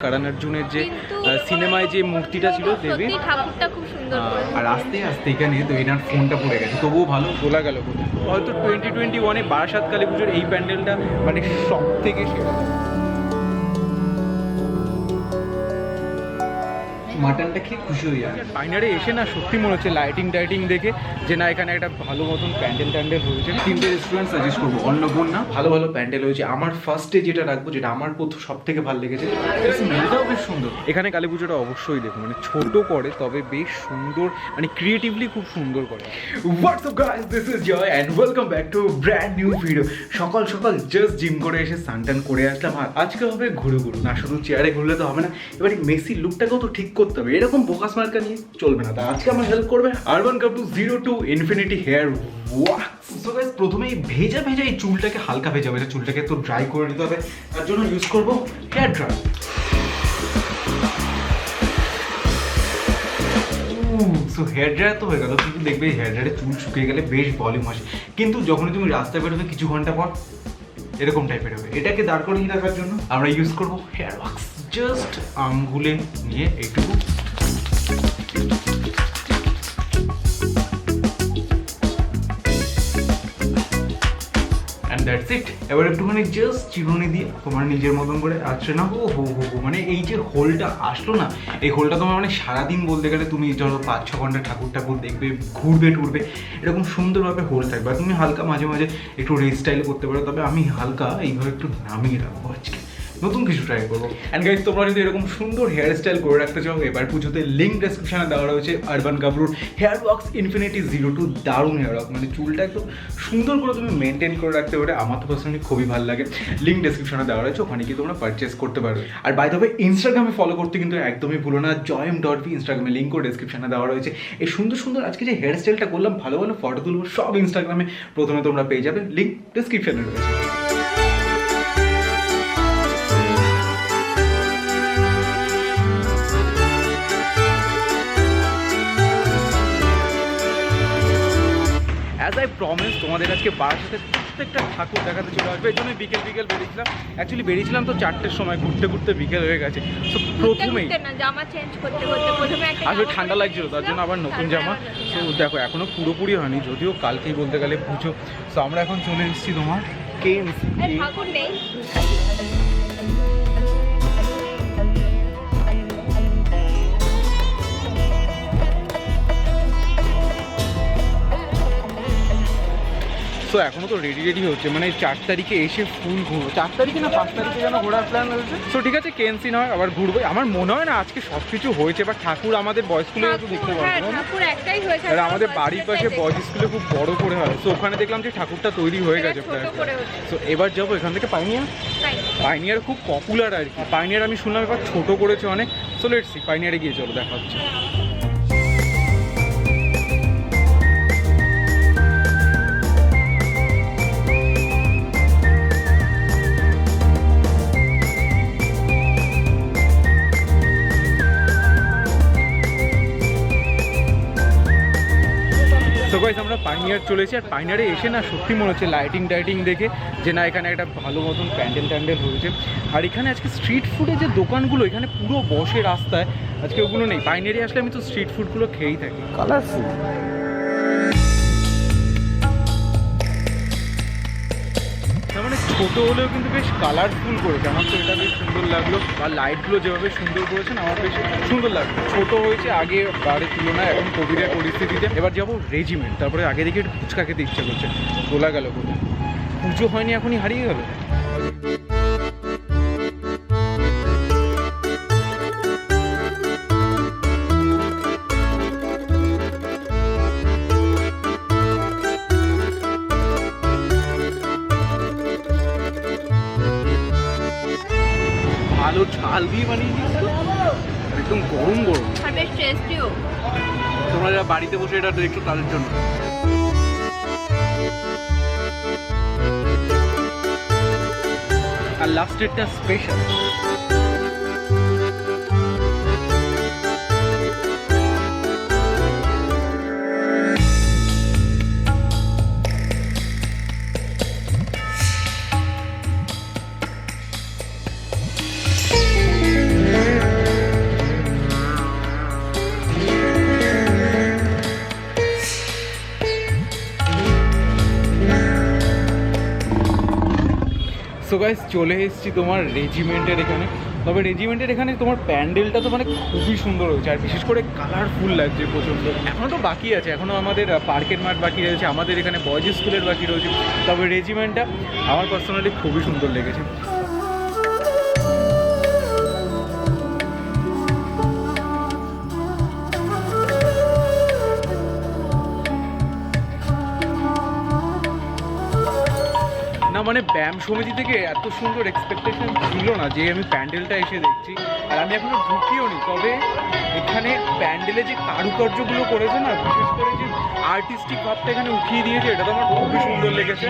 কারণ অর্জুনের যে সিনেমায় যে মূর্তিটা ছিল দেবীর ঠাকুরটা খুব সুন্দর আর আস্তে আস্তে এখানে তো এনার ফোনটা পড়ে গেছে, তবুও ভালো তোলা গেল। হয়তো 2021-এ বারাসাত কালী পুজোর এই প্যান্ডেলটা মানে সব থেকে সেরা। মাটনটা খেয়ে খুশি হয়ে যাবে। বাইনারে এসে না সত্যি মনে হচ্ছে লাইটিং টাইটিং দেখে যে না এখানে একটা ভালো মতন প্যান্ডেল ট্যান্ডেল হয়েছে। তিনটে রেস্টুরেন্ট সাজেস্ট করবো, অন্নপূর্ণা ভালো ভালো প্যান্ডেল হয়েছে। আমার ফার্স্টে যেটা রাখবো, যেটা আমার প্রথম সব থেকে ভালো লেগেছে, মেলটাও বেশ সুন্দর। এখানে কালী পুজোটা অবশ্যই দেখুন, মানে ছোট করে তবে বেশ সুন্দর, মানে ক্রিয়েটিভলি খুব সুন্দর করে। What's up guys, this is Joy and welcome back to brand new video. সকাল সকাল জাস্ট জিম করে এসে সানটান করে আসলাম। আর আজকে হবে ঘুরে ঘুরু, না শুধু চেয়ারে ঘুরলে তো হবে না, এবার এই মেসি লুকটাকেও তো ঠিক করতে হবে, এরকম বোকাস মার্কা নিয়ে চলবে না। তা আজকে আমার হেল্প করবে আরবান কাপড় 02 infinity hair wax. So guys, প্রথমেই ভেজা ভেজা এই চুলটাকে হালকা ভেজা ভেজা চুলটাকে তো ড্রাই করে নিতে হবে। তার জন্য ইউজ করবো hair dry. So hair dryer তো হয়ে গেল, কিন্তু দেখবে হেয়ার ড্রায়ারে চুল শুকিয়ে গেলে বেশ ভলিউম আসে, কিন্তু যখনই তুমি রাস্তায় বেরোবে কিছু ঘন্টা পর এরকম টাইপের হবে। এটাকে দাঁড় করিয়ে রাখার জন্য আমরা ইউজ করবো হেয়ার ওয়াক্স। জাস্ট আঙ্গুলে নিয়ে এইটুকু দ্যাটস ইট। এবার একটুখানি জাস্ট চিরুনি দিয়ে তোমার নিজের মতন করে আসছে না, ও হো হো, মানে এই যে হোলটা আসলো না, এই হোলটা তোমার মানে সারাদিন বলতে গেলে তুমি ধরো 5-6 ঘন্টা ঠাকুর ঠাকুর দেখবে, ঘুরবে টুরবে, এরকম সুন্দরভাবে হোল থাকবে। আর তুমি হালকা মাঝে মাঝে একটু রিস্টাইল করতে পারো, তবে আমি হালকা এইভাবে একটু নামিয়ে রাখবো আজকে, নতুন কিছু ট্রাই করবো। অ্যান্ড গাইজ, তোমরা যদি এরকম সুন্দর হেয়ার স্টাইল করে রাখতে চাও, এবার পুজোতে লিঙ্ক ডেসক্রিপশনে দেওয়া রয়েছে আরবান কাপড় হেয়ার ওয়াক্স ইনফিনিটি 02। দারুণ হেয়ার ওয়াক্স, মানে চুলটা একটু সুন্দর করে তুমি মেনটেন করে রাখতে পারে। আমার তো পার্সোনালি খুবই ভালো লাগে। লিঙ্ক ডেসক্রিপশনে দেওয়া রয়েছে, ওখানে কি তোমরা পারচেস করতে পারবে। আর বাই দ্য ওয়ে, ইনস্টাগ্রামে ফলো করতে কিন্তু একদমই ভুলো না, জয়ম.ভি ইনস্টাগ্রামে লিঙ্কও ডেসক্রিপশনে দেওয়া রয়েছে। এই সুন্দর সুন্দর আজকে যে হেয়ার স্টাইলটা করলাম, ভালো ভালো ফটো তুলবো, সব ইনস্টাগ্রামে প্রথমে তোমরা পেয়ে যাবে, লিঙ্ক ডেসক্রিপশনে রয়েছে। অ্যাজ আই প্রমিস, তোমাদের আজকে বারাসাতের প্রত্যেকটা ঠাকুর দেখাতে চলে আসবে। এই জন্য বিকেল বেরিয়েছিলাম, অ্যাকচুয়ালি বেরিয়েছিলাম তো 4টের সময়, ঘুরতে ঘুরতে বিকেল হয়ে গেছে। তো প্রথমেই জামা চেঞ্জ করতে প্রথমে আসলে ঠান্ডা লাগছিল, তার জন্য আবার নতুন জামা। তো দেখো এখনো পুরোপুরি হয়নি, যদিও কালকেই বলতে গেলে পুজো। তো আমরা এখন চলে এসেছি তোমার কেএমসি। ঠাকুর নেই। তো এখনো তো রেডি হচ্ছে, মানে 4 তারিখে এসে ফুল ঘুরবো। 4 তারিখে না 5 তারিখে যেন ঘোরার প্ল্যান রয়েছে। তো ঠিক আছে, কেএনসি নয় আবার ঘুরবো। আমার মনে হয় না আজকে সব কিছু হয়েছে, বা ঠাকুর আমাদের বয়েজ স্কুলে তো দেখতে পাবো। আর আমাদের বাড়ির পাশে বয়েজ স্কুলে খুব বড় করে হয়, তো ওখানে দেখলাম যে ঠাকুরটা তৈরি হয়ে গেছে প্রায়। তো এবার যাবো এখান থেকে পাইনিয়ার খুব পপুলার আর কি। পাইনিয়ার আমি শুনলাম এবার ছোট করেছে অনেক। সো লেটস সি, পাইনিয়ারে গিয়ে চলো, দেখা হচ্ছে। তো গাইস, আমরা পাইনিয়ার চলেছি। আর পাইনিয়ারে এসে না সত্যি মনে হচ্ছে লাইটিং টাইটিং দেখে যে না এখানে একটা ভালো মতন প্যান্ডেল ট্যান্ডেল হয়েছে। আর এখানে আজকে স্ট্রিট ফুডে যে দোকানগুলো এখানে পুরো বসে রাস্তায়, আজকে ওগুলো নেই। পাইনিয়ারে আসলে আমি তো স্ট্রিট ফুডগুলো খেয়েই থাকি, কালারফুল। মানে ছোট হলেও কিন্তু বেশ কালারফুল করেছে, আমার তো এটা বেশ সুন্দর লাগলো। আর লাইটগুলো যেভাবে সুন্দর করেছেন আমার বেশ সুন্দর লাগলো। ছোট হয়েছে আগে বারের তুলনায় এখন কোভিডের পরিস্থিতিতে। এবার যাবো রেজিমেন্ট, তারপরে আগে দেখে একটু ফুচকা খেতে ইচ্ছে করছে। তোলা গেল কোথায়, পুজো হয়নি এখনই হারিয়ে গেল। ভালো ঝাল দিয়ে বানিয়ে দিয়েছিল, একদম গরম গরম। আর বেশ টেস্টিও। তোমরা যারা বাড়িতে বসে এটা দেখছো তাদের জন্য। আর লাস্টেরটা স্পেশাল। গাইস চলে এসেছি তোমার রেজিমেন্টের এখানে। তবে রেজিমেন্টের এখানে তোমার প্যান্ডেলটা তো মানে খুবই সুন্দর হয়েছে, আর বিশেষ করে কালারফুল লাগছে প্রচণ্ড। এখনও তো বাকি আছে, এখনও আমাদের পার্কের মাঠ বাকি রয়েছে, আমাদের এখানে বয়েজ স্কুলের বাকি রয়েছে। তবে রেজিমেন্টটা আমার পার্সোনালি খুবই সুন্দর লেগেছে। না মানে ব্যায়াম সমিতি থেকে এত সুন্দর এক্সপেকটেশন ছিল না যে আমি প্যান্ডেলটা এসে দেখছি, আর আমি এখনো ঢুকিও নি। তবে এখানে প্যান্ডেলে যে কারুকার্যগুলো করেছে না, বিশেষ করে যে আর্টিস্টিক ভাবটা এখানে উঠিয়ে দিয়েছে, এটা তো আমার খুবই সুন্দর লেগেছে।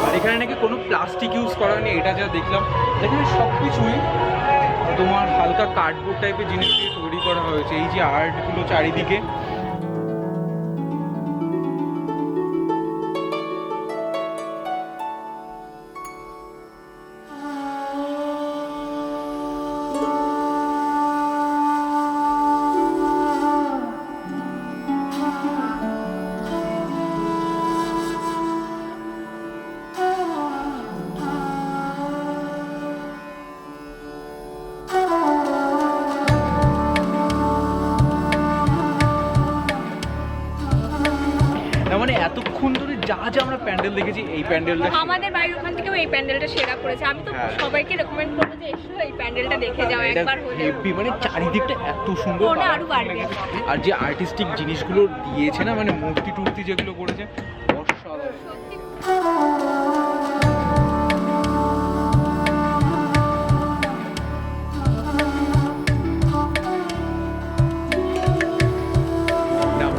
আর এখানে নাকি কোনো প্লাস্টিক ইউজ করা নেই, এটা যা দেখলাম। এখানে সব কিছুই তোমার হালকা কার্ডবোর্ড টাইপের জিনিস দিয়ে তৈরি করা হয়েছে। এই যে আর্টগুলো চারিদিকে, মানে এতক্ষণ ধরে যা যা আমরা প্যান্ডেল দেখেছি, এই প্যান্ডেলটা আমাদের বাড়ির ওখান থেকেও এই প্যান্ডেলটা সেরা করেছে। আমি তো সবাইকে রেকমেন্ড করবো যে এসো এই প্যান্ডেলটা দেখে যাও একবার হলে। মানে চারিদিকটা এত সুন্দর, আরো বাড়বে। আর যে আর্টিস্টিক জিনিসগুলো দিয়েছে না, মানে মূর্তি টুর্তি যেগুলো করেছে, অসাধারণ।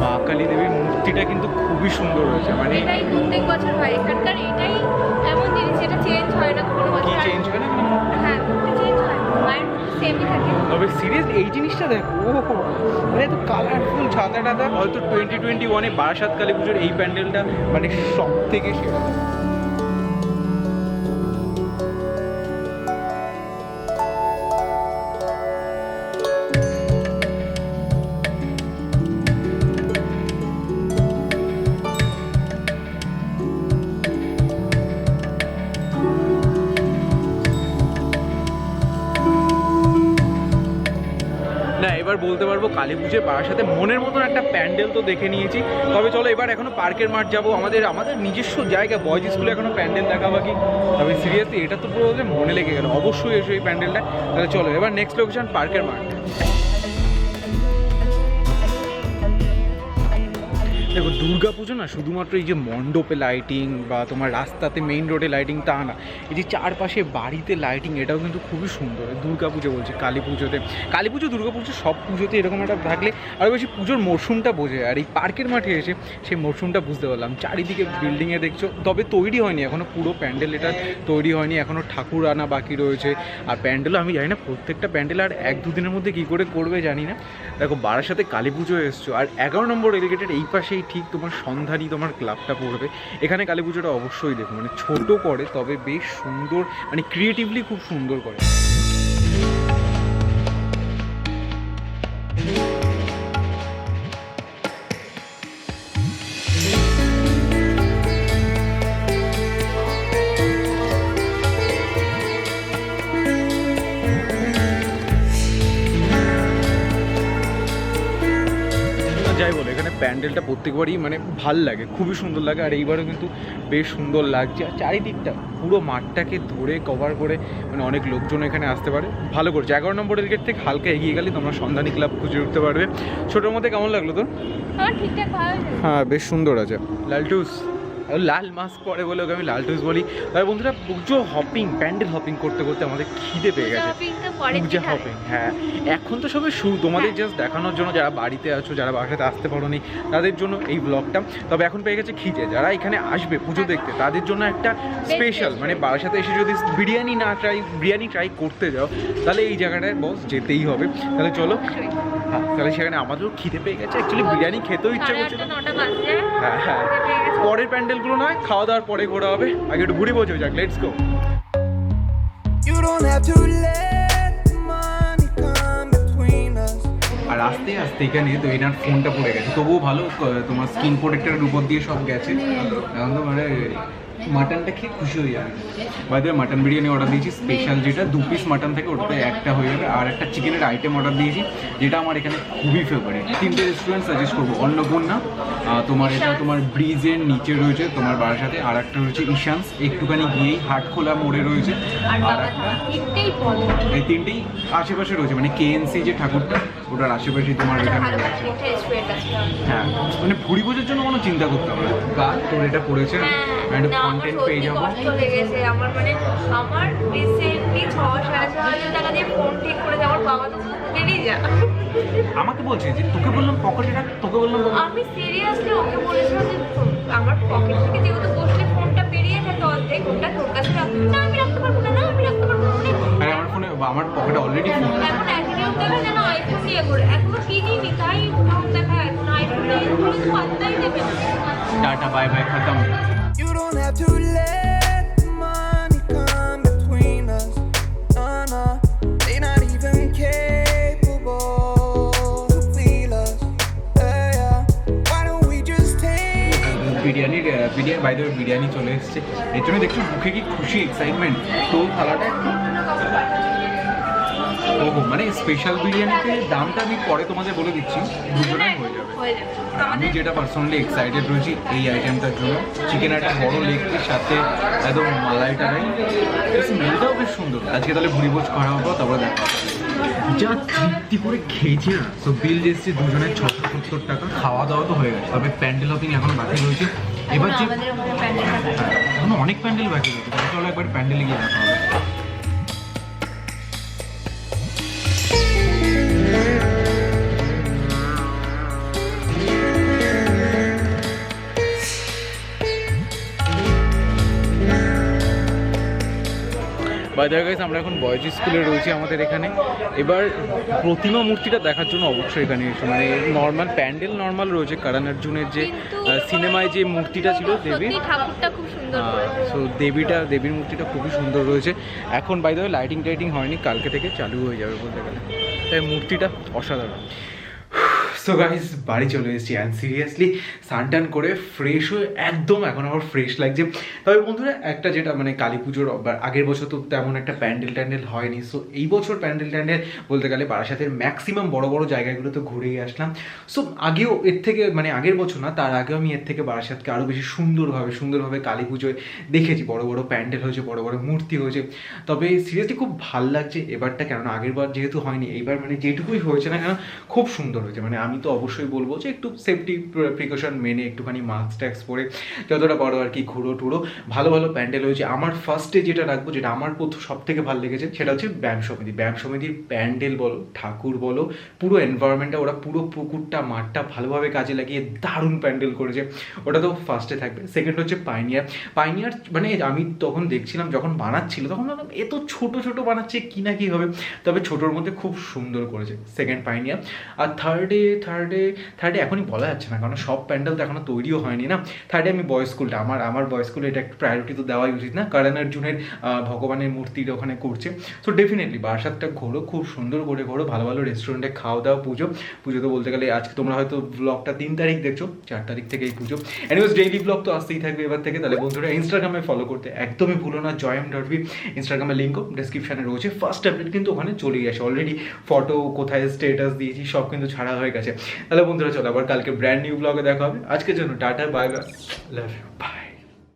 মা কালী দেবীর মূর্তিটা কিন্তু খুবই সুন্দর হয়েছে। মানে এটাই প্রত্যেক বছর হয় এখানকার, এটাই এমন জিনিস যেটা চেঞ্জ হয় না কোনো বছর। কি চেঞ্জ হয় না? হ্যাঁ, মূর্তি চেঞ্জ হয়, মায়ের মূর্তি সেমই থাকে। তবে সিরিয়াস এই জিনিসটা দেখো, মানে এত কালারফুল ছাতা টাতা। হয়তো 2021-এ বারাসাত কালী পুজোর এই প্যান্ডেলটা মানে সব থেকে সেরা। না এবার বলতে পারবো কালী পুজোয় বারাসাতে মনের মতন একটা প্যান্ডেল তো দেখে নিয়েছি। তবে চলো এবার এখনো পার্কের মাঠ যাবো, আমাদের নিজস্ব জায়গা বয়েজ স্কুলে এখনো প্যান্ডেল দেখা বাকি। তবে সিরিয়াসলি এটা তো পুরো মনে লেগে গেল, অবশ্যই এসো এই প্যান্ডেলটা। তাহলে চলো এবার নেক্সট লোকেশন পার্কের মাঠ। দেখো দুর্গা পুজো না শুধুমাত্র এই যে মণ্ডপে লাইটিং বা তোমার রাস্তাতে মেইন রোডে লাইটিং তা না, এই যে চারপাশে বাড়িতে লাইটিং, এটাও কিন্তু খুবই সুন্দর। দুর্গা পুজো বলছি, কালী পুজোতে, কালী পুজো দুর্গা পুজো সব পুজোতে এরকম একটা থাকলে আরও বেশি পুজোর মরশুমটা বোঝে। আর এই পার্কের মাঠে এসে সেই মরশুমটা বুঝতে পারলাম। চারিদিকে বিল্ডিংয়ে দেখছো, তবে তৈরি হয়নি এখনও পুরো প্যান্ডেল, এটা তৈরি হয়নি এখনও, ঠাকুর আনা বাকি রয়েছে। আর প্যান্ডেলও আমি জানি না প্রত্যেকটা প্যান্ডেল আর 1-2 দিনের মধ্যে কী করে করবে জানি না। দেখো বারাসাতে কালী পুজো এসছো, আর 11 নম্বর রেলিগেটেড এই পাশেই ঠিক তোমার সন্ধানী তোমার ক্লাবটা পড়বে। এখানে কালী পুজোটা অবশ্যই দেখো, মানে ছোট করে তবে বেশ সুন্দর, মানে ক্রিয়েটিভলি খুব সুন্দর করে। যাই বলো এখানে প্যান্ডেলটা প্রত্যেকবারই মানে ভাল লাগে, খুবই সুন্দর লাগে। আর এইবারও কিন্তু বেশ সুন্দর লাগছে, আর চারিদিকটা পুরো মাঠটাকে ধরে কভার করে মানে অনেক লোকজন এখানে আসতে পারে, ভালো করছে। 11 নম্বরের গেট থেকে হালকা এগিয়ে গেলে তোমরা সন্ধানী ক্লাব খুঁজে উঠতে পারবে। ছোটোর মধ্যে কেমন লাগলো তোর? ঠিকঠাক ভালো। হ্যাঁ বেশ সুন্দর আছে। লালটুস, লাল মাস্ক পরে বলে ওকে আমি লালটুস বলি। তবে বন্ধুরা পুজো হপিং, প্যান্ডেল হপিং করতে করতে আমাদের খিদে পেয়ে গেছে। পূজা হপিং, হ্যাঁ এখন তো সবে শুরু, তোমাদের জাস্ট দেখানোর জন্য, যারা বাড়িতে আছো, যারা বাসাতে আসতে পারো নি তাদের জন্য এই ব্লগটা। তবে এখন পেয়ে গেছে খিদে, যারা এখানে আসবে পুজো দেখতে তাদের জন্য একটা স্পেশাল, মানে বারাসাতে এসে যদি বিরিয়ানি ট্রাই করতে যাও তাহলে এই জায়গাটায় বস যেতেই হবে। তাহলে চলো, হ্যাঁ তাহলে সেখানে আমাদেরও খিদে পেয়ে গেছে, অ্যাকচুয়ালি বিরিয়ানি খেতেও ইচ্ছা করছে। হ্যাঁ হ্যাঁ, পরের প্যান্ডেলগুলো নয়, খাওয়া দাওয়ার পরে ঘোরা হবে, আগে একটু ঘুরে বোঝো যাক। Let's go. You don't have to let money come between us. আর আস্তে আস্তে এখানে তো এনার ফোনটা পড়ে গেছে, তবুও ভালো তোমার স্কিন প্রোটেক্টরের উপর দিয়ে সব গেছে। এখন তো মানে মাটনটা খেয়ে খুশি হয়ে যাবে। বাইরে মাটন বিরিয়ানি অর্ডার দিয়েছি স্পেশাল, যেটা 2 পিস মাটন থেকে ওটাতে একটা হয়ে যাবে, আর একটা চিকেনের আইটেম অর্ডার দিয়েছি যেটা আমার এখানে খুবই ফেভারিট। 3টে রেস্টুরেন্ট সাজেস্ট করবো, অন্নপূর্ণা, তোমার এটা তোমার ব্রিজের নিচে রয়েছে তোমার বারাসাতে, আর একটা রয়েছে ঈশান্স একটুখানি গিয়েই হাটখোলা মোড়ে রয়েছে, আর এই 3টেই আশেপাশে রয়েছে, মানে কেএনসি যে ঠাকুরটা ওটার আশেপাশেই তোমার এখানে রয়েছে। হ্যাঁ মানে ভুড়ি ভোজের জন্য কোনো চিন্তা করতে হবে না, গাছ তোর এটা পড়েছে কন্টেন্ট পেয়ে যাবো। আমার মানে আমার রিসেন্টলি 6,500 টাকা দিয়ে ফোন ঠিক করে আমার বাবা তো বেরিয়ে যা আমাকে বলছে যে তোকে বললাম পকেটে রাখ, তোকে বললাম আমি সিরিয়াসলি ওকে বলেছিলাম যে আমার পকেট থেকে যেহেতু বসলে ফোনটা বেরিয়ে যেত অর্ধেক, ফোনটা তোর কাছে রাখ। না আমি রাখতে পারবো না, না আমি রাখতে পারবো না। আরে আমার ফোনে আমার পকেটে অলরেডি ফোন আছে। এখন অ্যাটিটিউড দেখা যেন আইফোন নিয়ে করে, এখনো কিনিনি তাই ভাব দেখা, এখন আইফোন নিয়ে করে তো পাত্তাই দেবে না। টাটা বাই বাই খতম। You don't have to let the money come between us. No, they're not even capable to feel us. Yeah. Why don't we just take biryani চলে এসছে, এর জন্য দেখছো মুখে কি খুশি এক্সাইটমেন্ট। তো থালাটা ওহো মানে স্পেশাল বিরিয়ানিতে দামটা আমি পরে তোমাদের বলে দিচ্ছি, দুজনেই হয়ে যাবে। আমি যেটা পার্সোনালি এক্সাইটেড রয়েছি এই আইটেমটার জন্য, চিকেন একটা বড় লেগ পিস সাথে একদম মালাইটা নেই, স্মেলটাও বেশ সুন্দর। আজকে তাহলে ভুড়ি ভোজ করা হবো, তারপরে দেখা যা তৃপ্তি করে খেয়েছি না। তো বিল এসছে দুজনের 670 টাকা, খাওয়া দাওয়া তো হয়ে গেছে, তবে প্যান্ডেল হপিং এখনো বাকি রয়েছে। এবার যে এখনো অনেক প্যান্ডেল বাকি রয়েছে, চলো একবার প্যান্ডেলে গিয়ে দেখা হবে। বাজার গাইস আমরা এখন বয়েজ স্কুলে রয়েছি আমাদের এখানে। এবার প্রতিমা মূর্তিটা দেখার জন্য অবশ্যই এখানে এসে, মানে নর্মাল প্যান্ডেল নর্মাল রয়েছে, কারণ অর্জুনের যে সিনেমায় যে মূর্তিটা ছিল দেবীর, ঠাকুরটা খুব সুন্দর করেছে। সো দেবীর মূর্তিটা খুবই সুন্দর রয়েছে। এখন বাই দ্য ওয়ে লাইটিং হয়নি, কালকে থেকে চালু হয়ে যাবে বলতে গেলে, তাই মূর্তিটা অসাধারণ। সো গাইস বাড়ি চলে এসেছি অ্যান্ড সিরিয়াসলি স্নান করে ফ্রেশ হয়ে একদম এখন আমার ফ্রেশ লাগছে। তবে বন্ধুরা একটা যেটা মানে কালী পুজোর আগের বছর তো তেমন একটা প্যান্ডেল হয়নি, সো এই বছর প্যান্ডেল বলতে গেলে বারাসাতের ম্যাক্সিমাম বড় বড় জায়গাগুলো তো ঘুরেই আসলাম। সো আগেও এর থেকে মানে আগের বছর না তার আগেও আমি এর থেকে বারাসাতকে আরও বেশি সুন্দরভাবে কালী পুজোয় দেখেছি, বড় বড় প্যান্ডেল হয়েছে, বড় বড় মূর্তি হয়েছে। তবে সিরিয়াসলি খুব ভাল লাগছে এবারটা, কেননা আগের বার যেহেতু হয়নি, এইবার মানে যেটুকুই হয়েছে না কেন খুব সুন্দর হয়েছে। মানে আমি তো অবশ্যই বলবো যে একটু সেফটি প্রিকশন মেনে একটুখানি মাস্ক ট্যাক্স পরে যতটা পারো আর কি ঘুরো ভালো প্যান্ডেল হয়েছে। আমার ফার্স্টে যেটা রাখবো, যেটা আমার সব থেকে ভালো লেগেছে সেটা হচ্ছে ব্যায়াম সমিতির প্যান্ডেল বলো, ঠাকুর বলো, পুরো এনভায়রনমেন্টটা, ওরা পুরো পুকুরটা মাঠটা ভালোভাবে কাজে লাগিয়ে দারুণ প্যান্ডেল করেছে, ওটা তো ফার্স্টে থাকবে। সেকেন্ড হচ্ছে পাইনিয়ার মানে আমি তখন দেখছিলাম যখন বানাচ্ছিল তখন ভাবলাম এত ছোট বানাচ্ছে কি না কি হবে, তবে ছোটোর মধ্যে খুব সুন্দর করেছে সেকেন্ড পাইনিয়ার। আর থার্ডে এখনই বলা যাচ্ছে না, কারণ সব প্যান্ডেল তো এখনো তৈরিও হয়নি না। থার্ডে আমি বয়েজ স্কুলটা, আমার বয়েজ স্কুলে এটা একটু প্রায়োরিটি তো দেওয়াই উচিত না, কারণ অর্জুনের ভগবানের মূর্তিটা ওখানে করছে। সো ডেফিনেটলি বারাসাতটা ঘোরো, খুব সুন্দর করে ঘোরো, ভালো রেস্টুরেন্টে খাওয়া দাওয়া, পুজো তো বলতে গেলে আজকে তোমরা হয়তো ব্লগটা 3 তারিখ দেখছো, 4 তারিখ থেকে এই পুজো। এনিওয়েজ ডেইলি ব্লগ তো আসতেই থাকবে এবার থেকে। তাহলে বন্ধুরা ইনস্টাগ্রামে ফলো করতে একদমই ভুলো না, joyam.v ইনস্টাগ্রামের লিঙ্কও ডেসক্রিপশনে রয়েছে। ফার্স্ট আপডেট কিন্তু ওখানে চলেই আসে অলরেডি, ফটো কোথায় স্টেটাস দিয়েছি সব কিন্তু ছাড়া হয়ে গেছে। তাহলে বন্ধুরা চলো আবার কালকে ব্র্যান্ড নিউ ব্লগে দেখা হবে। আজকের জন্য tata, bye bye, love you, by.